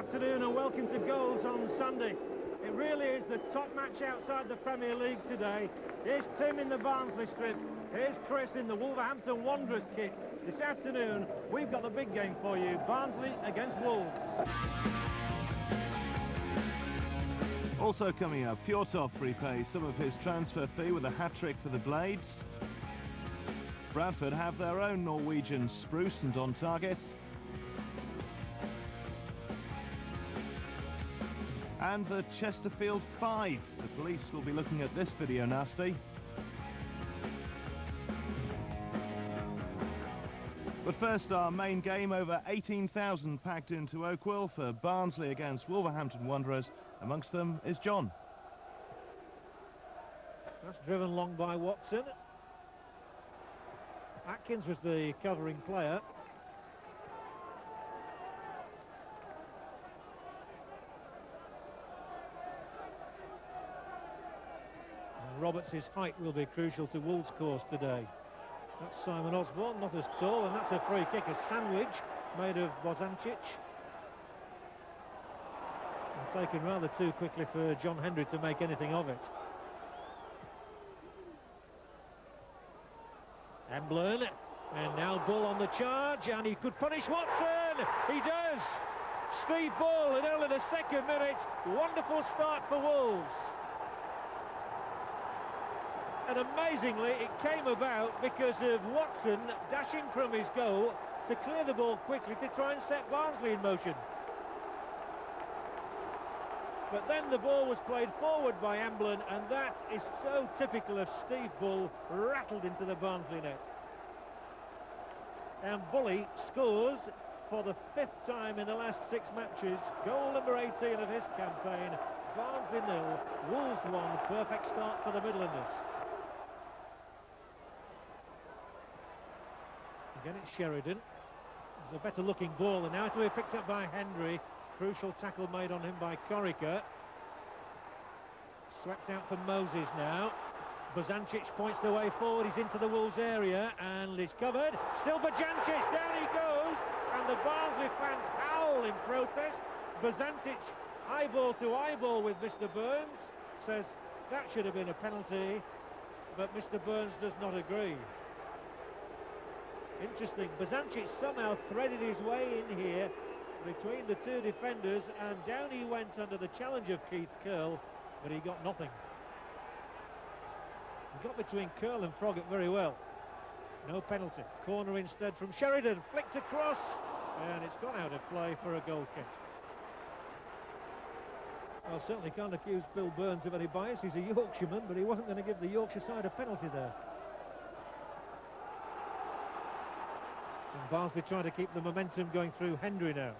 afternoon and welcome to Goals on Sunday. It really is the top match outside the Premier League today. Here's Tim in the Barnsley strip. Here's Chris in the Wolverhampton Wanderers kit. This afternoon, we've got the big game for you. Barnsley against Wolves. Also coming up, Fjortoft repays some of his transfer fee with a hat-trick for the Blades. Bradford have their own Norwegian spruce and on target. And the Chesterfield 5. The police will be looking at this video nasty. But first, our main game, over 18,000 packed into Oakwell for Barnsley against Wolverhampton Wanderers. Amongst them is John. That's driven long by Watson. Atkins was the covering player. Roberts' height will be crucial to Wolves' course today. That's Simon Osborne, not as tall, and that's a free kick, a sandwich made of Bozancic. And taken rather too quickly for John Hendry to make anything of it. Emblern, and now Bull on the charge, and he could punish Watson! He does! Steve Bull in only the second minute. Wonderful start for Wolves. And amazingly, it came about because of Watson dashing from his goal to clear the ball quickly to try and set Barnsley in motion. But then the ball was played forward by Emblern, and that is so typical of Steve Bull, rattled into the Barnsley net. And Bully scores for the 5th time in the last 6 matches. Goal number 18 of his campaign. Barnsley 0, Wolves 1. Perfect start for the Midlanders. Again, it's Sheridan. It's a better looking ball, and now it will be picked up by Hendry. Crucial tackle made on him by Corica. Swept out for Moses now. Bozancic points the way forward. He's into the Wolves area and is covered. Still Bozancic, down he goes, and the Barnsley fans howl in protest. Bozancic eyeball to eyeball with Mr. Burns, says that should have been a penalty, but Mr. Burns does not agree. Interesting, Bozancic somehow threaded his way in here between the two defenders, and down he went under the challenge of Keith Curl, but he got nothing. He got between Curl and Froggatt very well. No penalty. Corner instead from Sheridan, flicked across, and it's gone out of play for a goal kick. Well, certainly can't accuse Bill Burns of any bias. He's a Yorkshireman, but he wasn't going to give the Yorkshire side a penalty there. And Barnsley trying to keep the momentum going through Hendry now.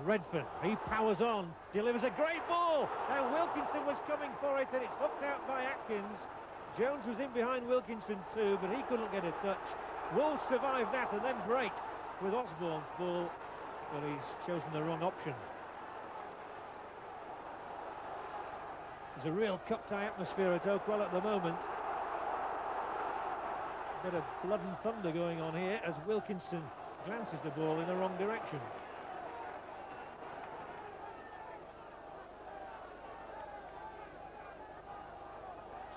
Redfern, he powers on, delivers a great ball, and Wilkinson was coming for it, and it's hooked out by Atkins. Jones was in behind Wilkinson too, but he couldn't get a touch. Wolves survive that and then break with Osborne's ball, but he's chosen the wrong option. There's a real cup-tie atmosphere at Oakwell at the moment. A bit of blood and thunder going on here as Wilkinson glances the ball in the wrong direction.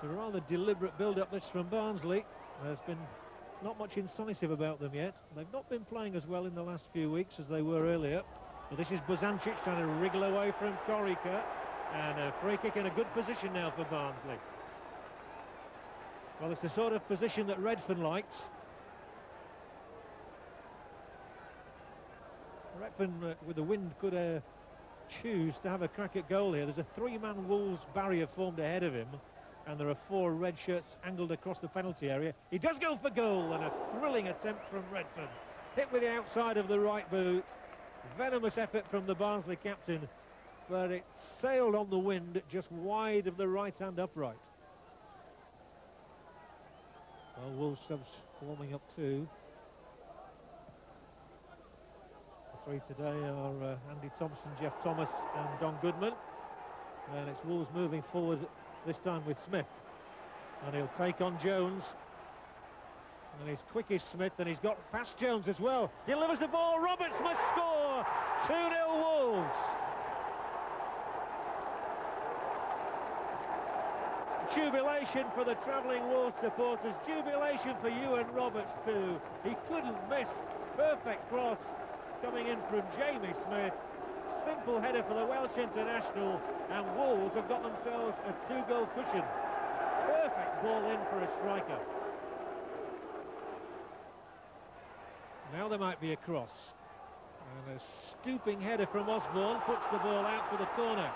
It's a rather deliberate build-up this from Barnsley. There's been not much incisive about them yet. They've not been playing as well in the last few weeks as they were earlier. But this is Bozancic trying to wriggle away from Corica. And a free kick in a good position now for Barnsley. Well, it's the sort of position that Redfern likes. Redfern, with the wind, could choose to have a crack at goal here. There's a 3-man Wolves barrier formed ahead of him, and there are 4 red shirts angled across the penalty area. He does go for goal, and a thrilling attempt from Redfern. Hit with the outside of the right boot. Venomous effort from the Barnsley captain, but it sailed on the wind just wide of the right-hand upright. Well, Wolves subs warming up too. The 3 today are Andy Thompson, Jeff Thomas and Don Goodman. And it's Wolves moving forward, this time with Smith. And he'll take on Jones. And he's quick as Smith, and he's got past Jones as well. Delivers the ball, Roberts must score! 2-0 Wolves. Jubilation for the travelling Wolves supporters, jubilation for Iwan Roberts too. He couldn't miss. Perfect cross coming in from Jamie Smith. Simple header for the Welsh international, and Wolves have got themselves a 2-goal cushion. Perfect ball in for a striker. Now there might be a cross. And a stooping header from Osborne puts the ball out for the corner.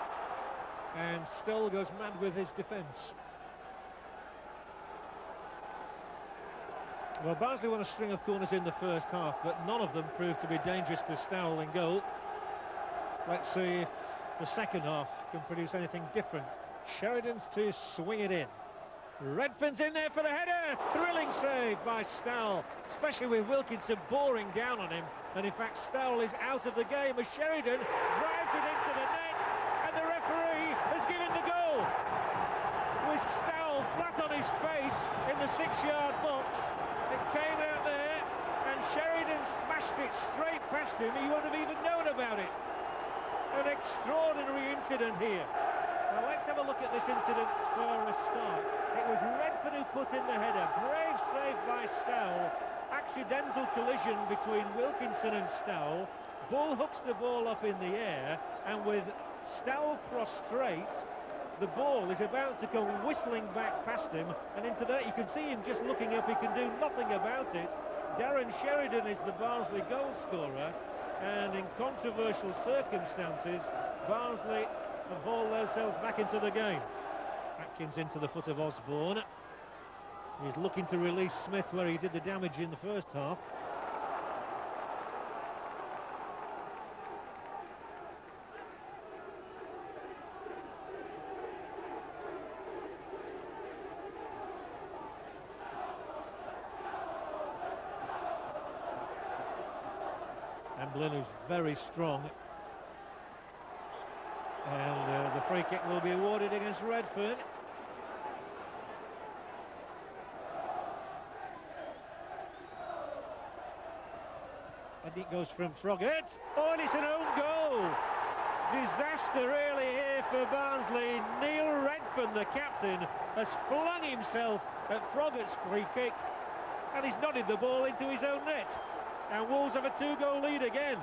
And Stoll goes mad with his defence. Well, Barnsley won a string of corners in the first half, but none of them proved to be dangerous to Stoll in goal. Let's see if the second half can produce anything different. Sheridan's to swing it in. Redfern's in there for the header. Thrilling save by Stoll, especially with Wilkinson boring down on him. And in fact, Stoll is out of the game as Sheridan drives it into the net, and the referee has given the goal. With Stoll flat on his face in the 6-yard box, it came out there, and Sheridan smashed it straight past him. He wouldn't have even known about it. An extraordinary incident here. Now let's have a look at this incident for a start. It was Redfern who put in the header. Brave save by Stoll. Accidental collision between Wilkinson and Stoll. Bull hooks the ball up in the air, and with Stoll prostrate, the ball is about to come whistling back past him, and into that you can see him just looking up. He can do nothing about it. Darren Sheridan is the Barnsley goal scorer, and in controversial circumstances, Barnsley have hauled themselves back into the game. Atkins into the foot of Osborne. He's looking to release Smith where he did the damage in the first half. Emblin, who's very strong. And the free kick will be awarded against Redfern. And it goes from Froggatt. Oh, and it's an own goal! Disaster really here for Barnsley. Neil Redfern, the captain, has flung himself at Froggatt's free kick, and he's nodded the ball into his own net. And Wolves have a 2-goal lead again.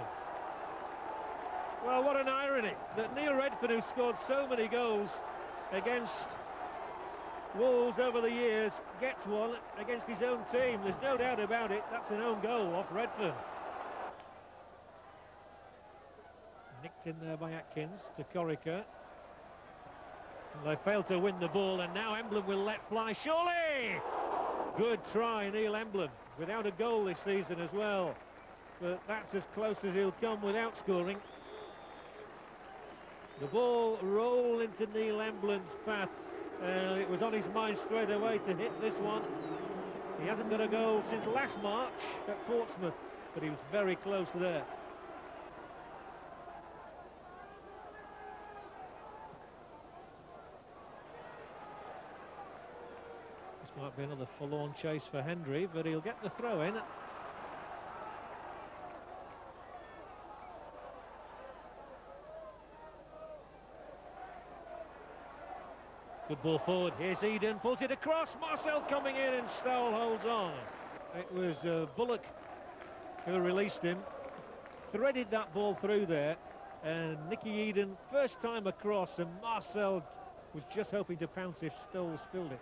Well, what an irony that Neil Redfern, who scored so many goals against Wolves over the years, gets one against his own team. There's no doubt about it. That's an own goal off Redfern. Nicked in there by Atkins to Corica. And they failed to win the ball, and now Emblem will let fly. Surely! Good try, Neil Emblem, without a goal this season as well. But that's as close as he'll come without scoring. The ball rolled into Neil Emblem's path. It was on his mind straight away to hit this one. He hasn't got a goal since last March at Portsmouth, but he was very close there. This might be another forlorn chase for Hendry, but he'll get the throw in. Good ball forward. Here's Eden, pulls it across. Marcel coming in, and Stoll holds on. It was Bullock who released him. Threaded that ball through there, and Nicky Eden, first time across, and Marcel was just hoping to pounce if Stoll spilled it.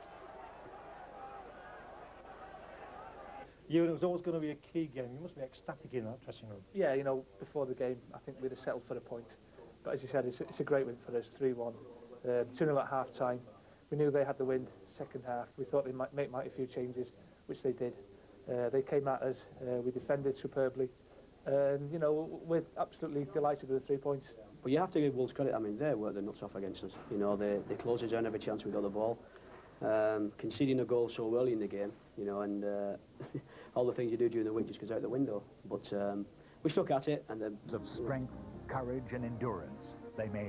Ewan, it was always going to be a key game. You must be ecstatic in that dressing room. Yeah, you know, before the game, I think we'd have settled for a point. But as you said, it's a great win for us, 3-1. 2-0 at half-time. We knew they had the win second half. We thought they might make a few changes, which they did. They came at us. We defended superbly. And, you know, we're absolutely delighted with the 3 points. But you have to give Wolves credit. I mean, they worked their nuts off against us. You know, they closed us down every chance we got the ball. Conceding a goal so early in the game, you know, and all the things you do during the week just goes out the window. But we stuck at it, and of strength, courage and endurance they may